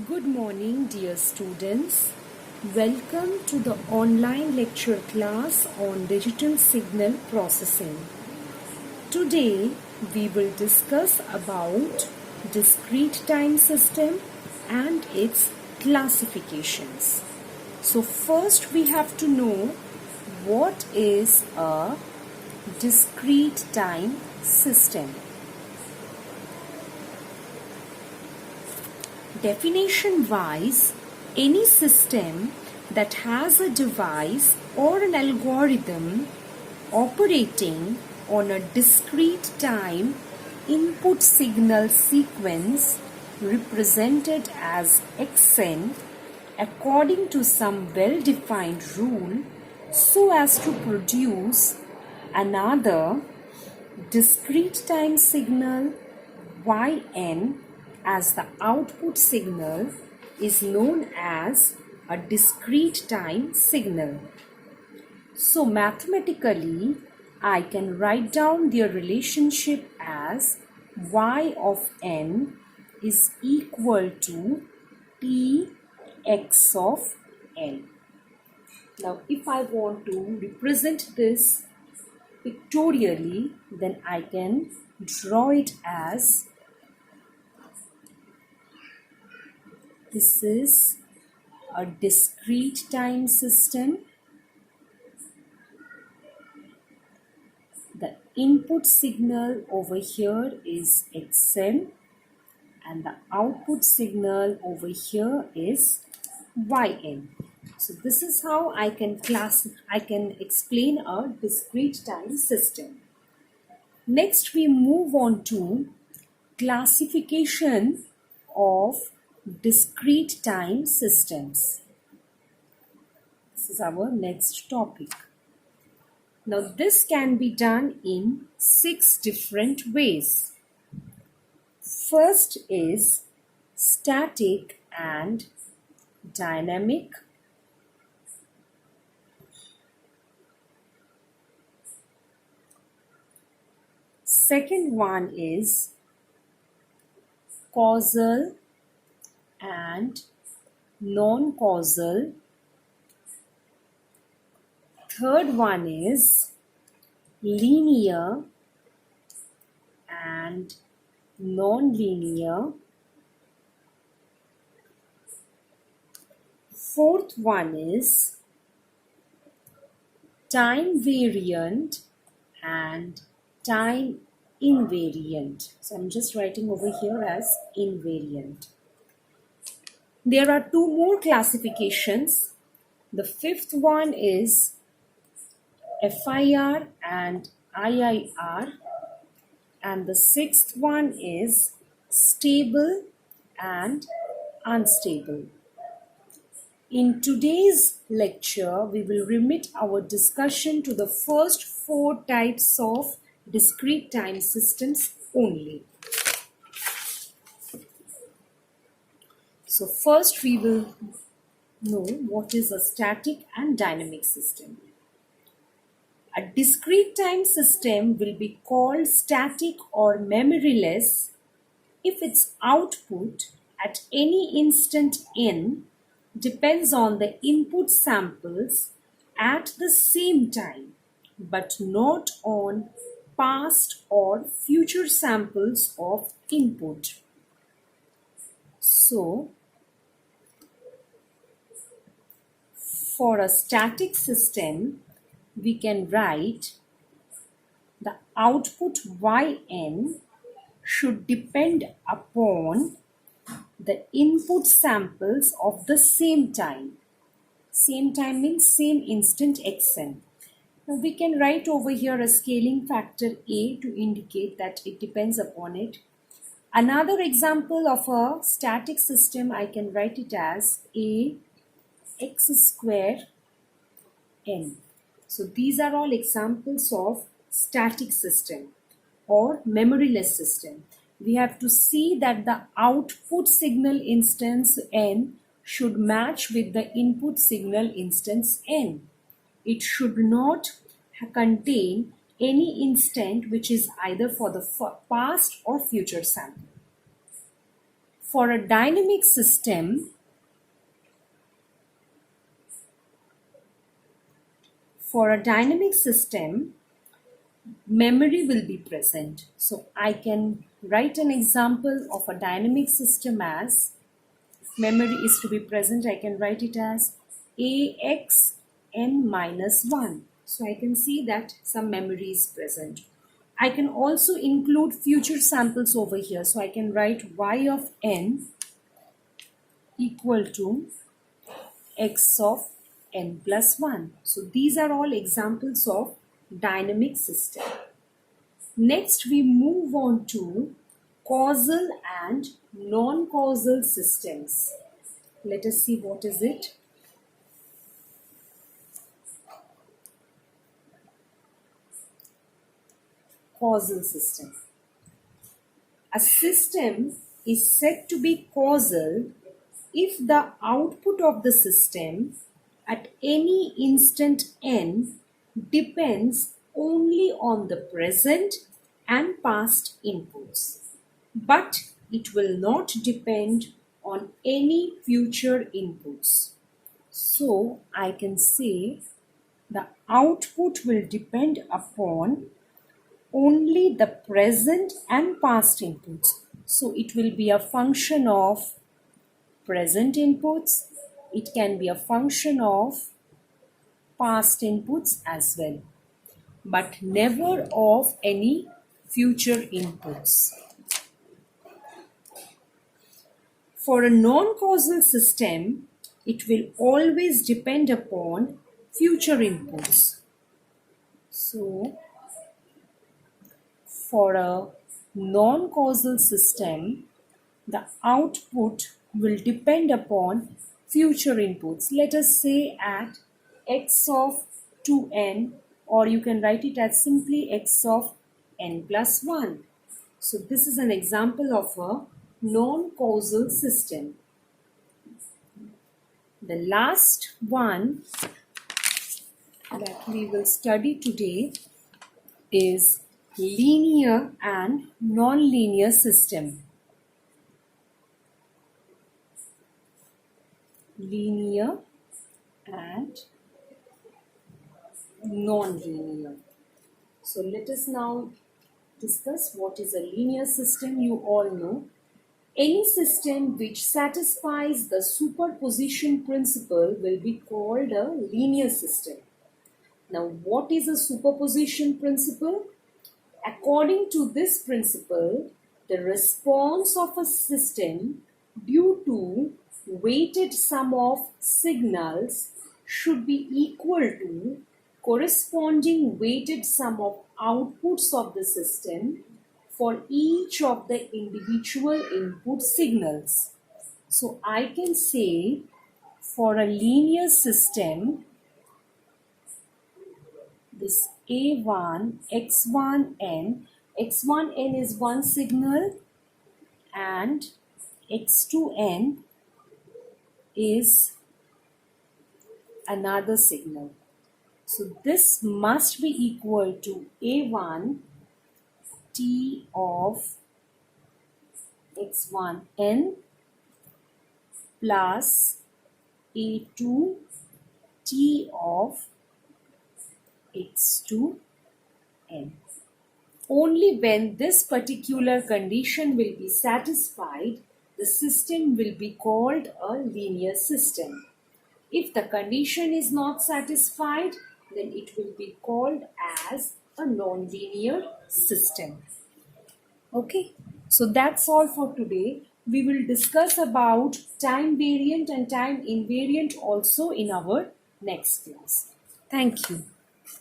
Good morning, dear students. Welcome to the online lecture class on digital signal processing. Today, we will discuss about discrete time system and its classifications. So first we have to know what is a discrete time system. Definition-wise, any system that has a device or an algorithm operating on a discrete time input signal sequence represented as xn according to some well-defined rule so as to produce another discrete time signal yn as the output signal is known as a discrete time signal. So mathematically, I can write down their relationship as y of n is equal to t x of n. Now, if I want to represent this pictorially, then I can draw it as this is a discrete time system. The input signal over here is xn and the output signal over here is yn. So this is how I can explain a discrete time system. Next we move on to classification of discrete time systems. This is our next topic. Now this can be done in 6 different ways. First is static and dynamic. Second one is causal and non-causal. Third one is linear and non-linear. Fourth one is time variant and time invariant. So I'm just writing over here as invariant. There are 2 more classifications. The fifth one is FIR and IIR, and the sixth one is stable and unstable. In today's lecture, we will remit our discussion to the first 4 types of discrete time systems only. So first we will know what is a static and dynamic system. A discrete time system will be called static or memoryless if its output at any instant n depends on the input samples at the same time, but not on past or future samples of input. So, for a static system, we can write the output yn should depend upon the input samples of the same time. Same time means same instant xn. Now we can write over here a scaling factor a to indicate that it depends upon it. Another example of a static system, I can write it as a x square n. So these are all examples of static system or memoryless system. We have to see that the output signal instance n should match with the input signal instance n. It should not contain any instant which is either for the past or future sample. For a dynamic system, memory will be present. So I can write an example of a dynamic system as, if memory is to be present, I can write it as AXN minus 1. So I can see that some memory is present. I can also include future samples over here. So I can write y of n equal to x of n plus 1. So these are all examples of dynamic system. Next, we move on to causal and non-causal systems. Let us see what is it. Causal system. A system is said to be causal if the output of the system at any instant n depends only on the present and past inputs, but it will not depend on any future inputs. So I can say the output will depend upon only the present and past inputs. So it will be a function of present inputs. It can be a function of past inputs as well, but never of any future inputs. For a non-causal system, it will always depend upon future inputs. So, for a non-causal system, the output will depend upon future inputs. Let us say at x of 2n, or you can write it as simply x of n plus 1. So this is an example of a non-causal system. The last one that we will study today is linear and non-linear system. Linear and non-linear. So let us now discuss what is a linear system. You all know, any system which satisfies the superposition principle will be called a linear system. Now, what is a superposition principle? According to this principle, the response of a system due to weighted sum of signals should be equal to corresponding weighted sum of outputs of the system for each of the individual input signals. So I can say for a linear system, this A1, X1n is one signal and X2n is another signal. So this must be equal to A1 T of X1n plus A2 T of X2n. Only when this particular condition will be satisfied, the system will be called a linear system. If the condition is not satisfied, then it will be called as a non-linear system. Okay, so that's all for today. We will discuss about time variant and time invariant also in our next class. Thank you.